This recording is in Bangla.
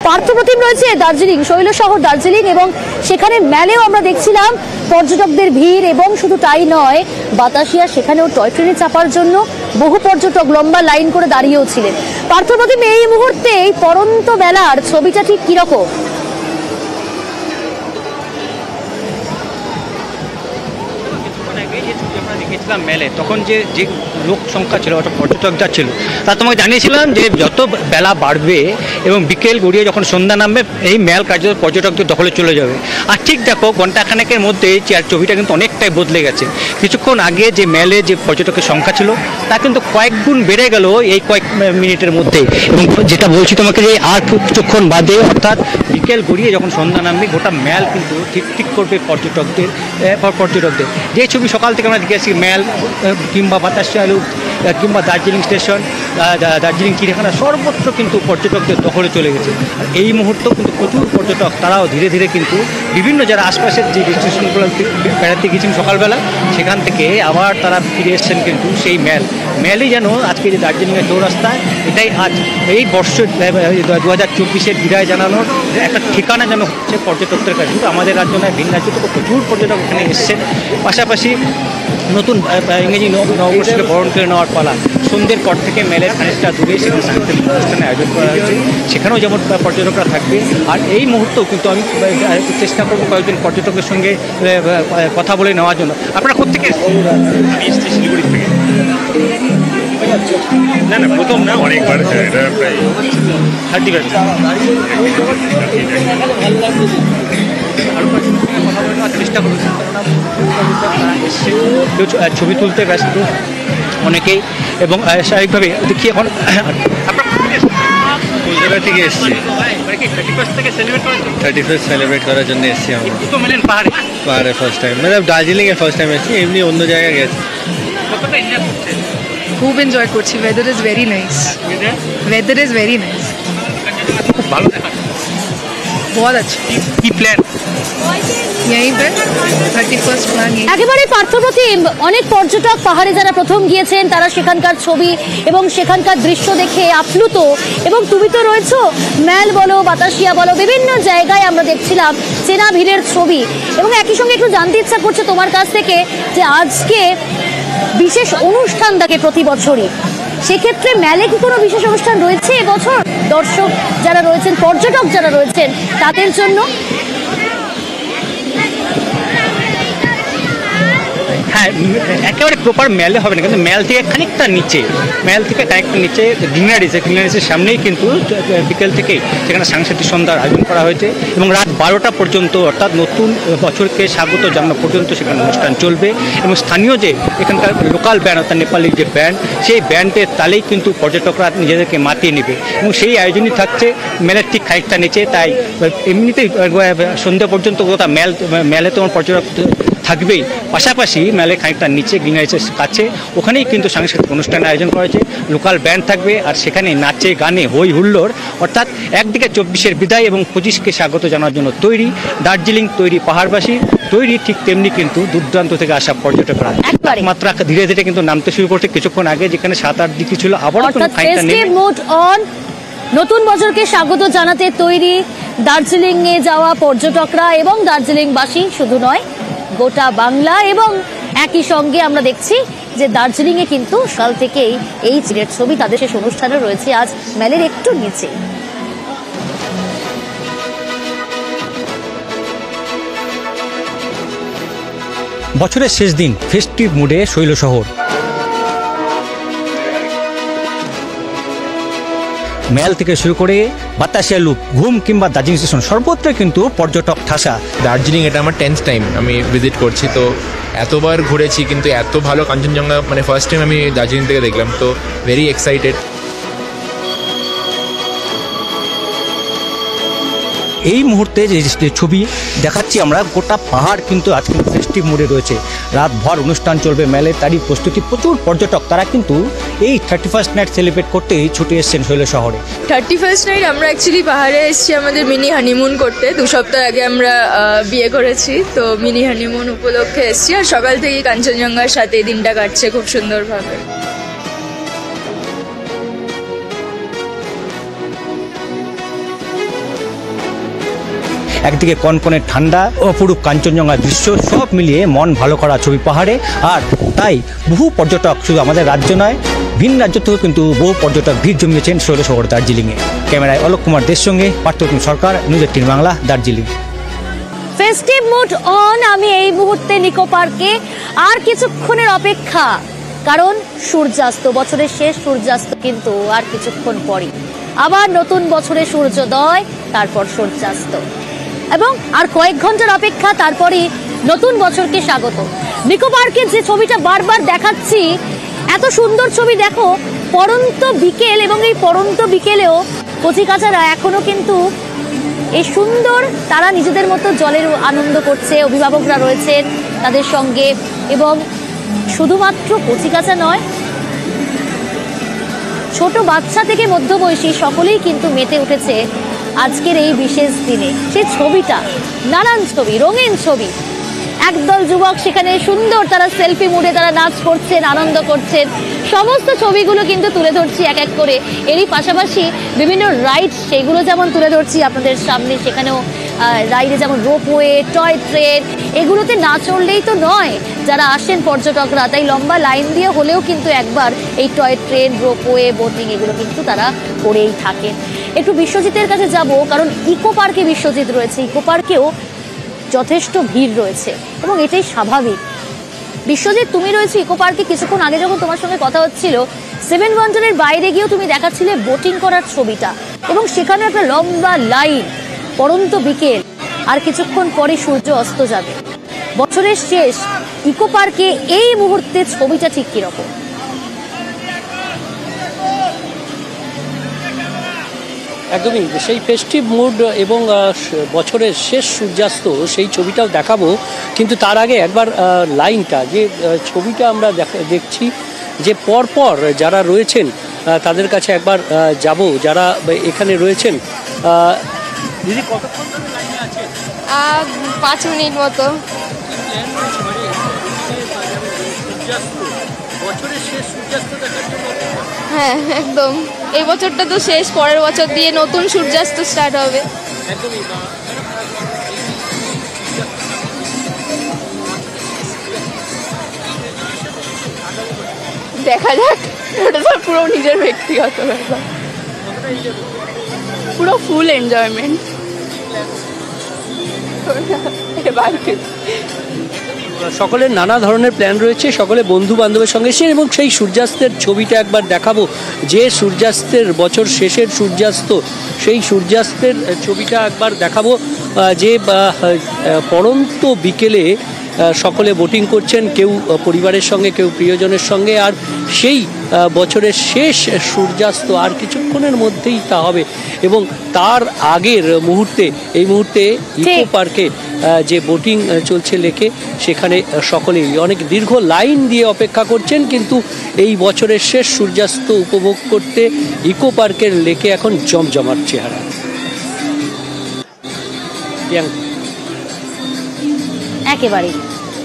পার্থপ্রতিম রয়েছে দার্জিলিং, শৈল শহর দার্জিলিং, এবং সেখানে মেলেও আমরা দেখছিলাম পর্যটকদের ভিড়। এবং শুধু তাই নয়, বাতাসিয়া সেখানেও টয় ট্রেনে চাপার জন্য বহু পর্যটক লম্বা লাইন করে দাঁড়িয়েও ছিলেন। পার্থপ্রতিম, এই মুহূর্তে এই পড়ন্ত বেলার ছবিটা ঠিক কিরকম? দেখেছিলাম মেলে, তখন যে লোক সংখ্যা ছিল, অর্থাৎ পর্যটক যা ছিল, তা তোমাকে জানিয়েছিলাম যে যত বেলা বাড়বে এবং বিকেল গড়িয়ে যখন সন্ধ্যা নামবে এই মেল কার্যত পর্যটকদের দখলে চলে যাবে। আর ঠিক দেখো ঘন্টাখানেকের মধ্যে ছবিটা কিন্তু অনেকটাই বদলে গেছে। কিছুক্ষণ আগে যে মেলে যে পর্যটকের সংখ্যা ছিল তা কিন্তু কয়েক গুণ বেড়ে গেল এই কয়েক মিনিটের মধ্যে। এবং যেটা বলছি তোমাকে যে আর কিছুক্ষণ বাদে, অর্থাৎ বিকেল গড়িয়ে যখন সন্ধ্যা নামবে গোটা মেল কিন্তু ঠিক করবে পর্যটকদের। যে ছবি সকাল থেকে আমরা দেখেছি মেল কিংবা বাতাসিয়া লুপ কিংবা দার্জিলিং স্টেশন, দার্জিলিং চিড়িয়াখানা, সর্বত্র কিন্তু পর্যটকদের দখলে চলে গেছে। আর এই মুহূর্তেও কিন্তু প্রচুর পর্যটক তারাও ধীরে ধীরে কিন্তু বিভিন্ন যারা আশপাশের যে স্টেশনগুলো বেড়াতে গিয়েছেন সকালবেলা, সেখান থেকে আবার তারা ফিরে এসছেন কিন্তু সেই মেলই যেন আজকে যে দার্জিলিংয়ের চৌরাস্তায়, এটাই আজ এই বর্ষ 2024-এর বিদায় জানানোর একটা ঠিকানা যেন হচ্ছে পর্যটকদের কাছে। কিন্তু আমাদের রাজ্য নয়, ভিন্ন রাজ্য থেকে প্রচুর পর্যটক এখানে এসছেন। পাশাপাশি নতুন ইংরেজি নববর্ষকে বরণ করে নেওয়ার পালা। সন্ধ্যের পর থেকে মেলের খানিকটা দূরে সেখানে সাংস্কৃতিক অনুষ্ঠানের আয়োজন করা হয়েছে, সেখানেও যেমন পর্যটকরা থাকবে। আর এই মুহূর্তেও কিন্তু আমি চেষ্টা করবো কয়েকজন পর্যটকের সঙ্গে কথা বলে নেওয়ার জন্য। আপনারা কোথেকে? শিলিগুড়ি থেকে। না না, প্রথম না, অনেকবার এটা প্রায় 30 চেষ্টা করছি। ছবি তুলতে ব্যস্ত অনেকেই, এবং স্বাভাবিকভাবে দেখি এখন কলকাতা থেকে এসেছি। 31 সেলিব্রেট করার জন্য এসেছি আমরা। পাহাড়ে ফার্স্ট টাইম, মানে দার্জিলিংয়ে ফার্স্ট টাইম এসেছি, এমনি অন্য জায়গায় গেছি। খুব এনজয় করছি। Weather is very nice. Weather is very nice. ভালো দেখা, बहुत अच्छा। কি প্ল্যান? यहीं पे 31st प्लान। একেবারে পার্থপ্রতিম, অনেক পর্যটক পাহাড়ে যারা প্রথম গিয়েছেন তারা সেখানকার ছবি এবং সেখানকার দৃশ্য দেখে আপ্লুত। এবং তুমি তো রয়েছো, মেল বলো, বাতাসিয়া বলো, বিভিন্ন জায়গায় আমরা দেখছিলাম চেনা ভিড়ের ছবি। এবং একই সঙ্গে একটু জানতে ইচ্ছা করছে তোমার কাছ থেকে যে আজকে বিশেষ অনুষ্ঠান থাকে প্রতি বছরই, সেক্ষেত্রে মেলে কি কোনো বিশেষ অনুষ্ঠান রয়েছে এবছর দর্শক যারা রয়েছেন, পর্যটক যারা রয়েছেন তাদের জন্য? হ্যাঁ, একেবারে প্রপার মেলে হবে না, কিন্তু মেল থেকে খানিকটা নিচে গ্রিনারিজের সামনেই কিন্তু বিকেল থেকেই সেখানে সাংস্কৃতিক সন্ধ্যার আয়োজন করা হয়েছে। এবং রাত 12টা পর্যন্ত, অর্থাৎ নতুন বছরকে স্বাগত জানানো পর্যন্ত সেখানে অনুষ্ঠান চলবে। এবং স্থানীয় যে এখানকার লোকাল ব্যান্ড, অর্থাৎ নেপালি যে ব্যান্ড, সেই ব্যান্ডের তালেই কিন্তু পর্যটকরা নিজেদেরকে মাতিয়ে নেবে। এবং সেই আয়োজনই থাকছে মেলের ঠিক খানিকটা নিচে। তাই এমনিতেই সন্ধ্যা পর্যন্ত গোটা মেলে তোমার পর্যটক থাকবেই। পাশাপাশি মেলে খানিকটা নিচে গ্রিনারিজের কাছে ওখানেই কিন্তু সাংস্কৃতিক অনুষ্ঠানের আয়োজন করা হয়েছে। লোকাল ব্যান্ড থাকবে, আর সেখানে নাচে গানে হই হুল্লোড়। অর্থাৎ একদিকে 24-এর বিদায় এবং 25-কে স্বাগত জানার জন্য তৈরি দার্জিলিং, তৈরি পাহাড়বাসী, তৈরি ঠিক তেমনি কিন্তু দূরদূরান্ত থেকে আসা পর্যটকরা। মাত্রা ধীরে ধীরে কিন্তু নামতে শুরু করছে। কিছুক্ষণ আগে যেখানে 7-8 ডিগ্রি ছিল, আবার নতুন বছরকে স্বাগত জানাতে তৈরি দার্জিলিং এ যাওয়া পর্যটকরা এবং দার্জিলিংবাসী শুধু নয়, গোটা বাংলা। এবং একই সঙ্গে আমরা দেখছি যে দার্জিলিং এ কিন্তু সকাল থেকেই এই চিড়ের ছবি তাদের শেষ অনুষ্ঠানে রয়েছে আজ মেলের একটু নিচে। বছরের শেষ দিন, ফেস্টিভ মুডে শৈল শহর। মেল থেকে শুরু করে বাতাসিয়া লুপ, ঘুম কিংবা দার্জিলিং স্টেশন, সর্বত্র কিন্তু পর্যটক ঠাসা। দার্জিলিং এটা আমার 10th টাইম আমি ভিজিট করছি, তো এতবার ঘুরেছি কিন্তু এত ভালো কাঞ্চনজঙ্ঘা মানে ফার্স্ট টাইম আমি দার্জিলিং থেকে দেখলাম, তো ভেরি এক্সাইটেড। এই মুহূর্তে যে ছবি দেখাচ্ছি আমরা, গোটা পাহাড় কিন্তু আজকে ফেস্টিভ মুডে রয়েছে। রাত ভর অনুষ্ঠান চলবে মেলে, তারই প্রস্তুতি। প্রচুর পর্যটক তারা কিন্তু এই 31st নাইট সেলিব্রেট করতেই ছুটে এসছেন শৈল শহরে। 31st নাইট আমরা অ্যাকচুয়ালি পাহাড়ে এসেছি আমাদের মিনি হানিমুন করতে। 2 সপ্তাহ আগে আমরা বিয়ে করেছি, তো মিনি হানিমুন উপলক্ষে এসেছি। আর সকাল থেকে কাঞ্চনজঙ্ঘার সাথে দিনটা কাটছে খুব সুন্দরভাবে। একদিকে কনকনে ঠান্ডা, অপরূপ কাঞ্চনজঙ্ঘা দৃশ্য, সব মিলিয়ে মন ভালো করা ছবি পাহাড়ে। আর তাই বহু পর্যটক, শুধু আমাদের রাজ্য নয়, ভিন রাজ্য থেকেও কিন্তু বহু পর্যটক ভিড় জমিয়েছেন শৈলশহর দার্জিলিংয়ে। ক্যামেরায় অলোক কুমার দের সঙ্গে Parthapratim Sarkar, news 18 Bangla, Darjeeling. Festive mood on. আমি এই মুহূর্তে নিকো পার্কে, আর কিছুক্ষণের অপেক্ষা, কারণ সূর্যাস্ত, বছরের শেষ সূর্যাস্ত কিন্তু আর কিছুক্ষণ পরে, আবার নতুন বছরে সূর্যোদয়, তারপর সূর্যাস্ত, এবং আর কয়েক ঘন্টার অপেক্ষা, তারপরে নতুন বছরকে স্বাগত। নিকো পার্কে যে ছবিটা বারবার দেখাচ্ছি, এত সুন্দর ছবি দেখো, পড়ন্ত বিকেল, এবং এই পড়ন্ত বিকেলেও কচিকাচারা এখনো কিন্তু এই সুন্দর, তারা নিজেদের মতো জলের আনন্দ করছে, অভিভাবকরা রয়েছেন তাদের সঙ্গে, এবং শুধুমাত্র কচিকাচা নয়, ছোট বাচ্চা থেকে মধ্যবয়সী সকলেই কিন্তু মেতে উঠেছে আজকের এই বিশেষ দিনে। সেই ছবিটা, নানান ছবি, রঙিন ছবি, একদল যুবক সেখানে সুন্দর, তারা সেলফি মুডে তারা নাচ করছেন, আনন্দ করছেন, সমস্ত ছবিগুলো কিন্তু তুলে ধরছি এক এক করে। এরই পাশাপাশি বিভিন্ন রাইড, সেগুলো যেমন তুলে ধরছি আপনাদের সামনে, সেখানেও রাইডে যেমন রোপওয়ে, টয় ট্রেন, এগুলোতে না চড়লেই তো নয় যারা আসেন পর্যটকরা, তাই লম্বা লাইন দিয়ে হলেও কিন্তু একবার এই টয় ট্রেন, রোপওয়ে, বোটিং, এগুলো কিন্তু তারা করেই থাকেন। একটু বিশ্বজিতের কাছে যাব, কারণ ইকো পার্কে বিশ্বজিৎ রয়েছে, ইকো পার্কেও যথেষ্ট ভিড় রয়েছে এবং এটাই স্বাভাবিক। বিশ্বজিৎ, তুমি রয়েছে ইকো পার্কে, কিছুক্ষণ আগে যখন তোমার সঙ্গে কথা হচ্ছিল, 7 ওয়ান্ডারের বাইরে গিয়েও তুমি দেখাচ্ছিলে বোটিং করার ছবিটা, এবং সেখানে একটা লম্বা লাইন, পড়ন্ত বিকেল, আর কিছুক্ষণ পরে সূর্য অস্ত যাবে। বছরের শেষ ইকো পার্কে এই মুহূর্তে ছবিটা ঠিক কিরকম? একদমই সেই ফেস্টিভ মুড এবং বছরের শেষ সূর্যাস্ত, সেই ছবিটাও দেখাবো, কিন্তু তার আগে একবার লাইনটা, যে ছবিটা আমরা দেখছি, যে পরপর যারা রয়েছেন তাদের কাছে একবার যাব, যারা এখানে রয়েছেন। দিদি, কতক্ষণ ধরে লাইনে আছেন? 5 মিনিট মতো। বছরের শেষ সূর্যাস্ত দেখার জন্য? হ্যাঁ, একদম। এই বছরটা তো শেষ, পরের বছর দিয়ে নতুন সূর্যাস্ত স্টার্ট হবে। একদমই। দেখা যাক, ওটা তো পুরো নিজের ব্যক্তিগত ব্যাপার, পুরো ফুল এনজয়মেন্ট। সকলের নানা ধরনের প্ল্যান রয়েছে, সকলে বন্ধু বান্ধবের সঙ্গে এসে, এবং সেই সূর্যাস্তের ছবিটা একবার দেখাবো, যে সূর্যাস্তের, বছর শেষের সূর্যাস্ত, সেই সূর্যাস্তের ছবিটা একবার দেখাবো, যে পড়ন্ত বিকেলে সকলে বোটিং করছেন, কেউ পরিবারের সঙ্গে, কেউ প্রিয়জনের সঙ্গে, আর সেই বছরের শেষ সূর্যাস্ত আর কিছুক্ষণের মধ্যেই তা হবে। এবং তার আগের মুহূর্তে, এই মুহূর্তে ইকো পার্কে যে বোটিং চলছে লেকে, সেখানে সকলেই অনেক দীর্ঘ লাইন দিয়ে অপেক্ষা করছেন, কিন্তু এই বছরের শেষ সূর্যাস্ত উপভোগ করতে ইকো পার্কের লেকে এখন জমজমাট চেহারা। একেবারেই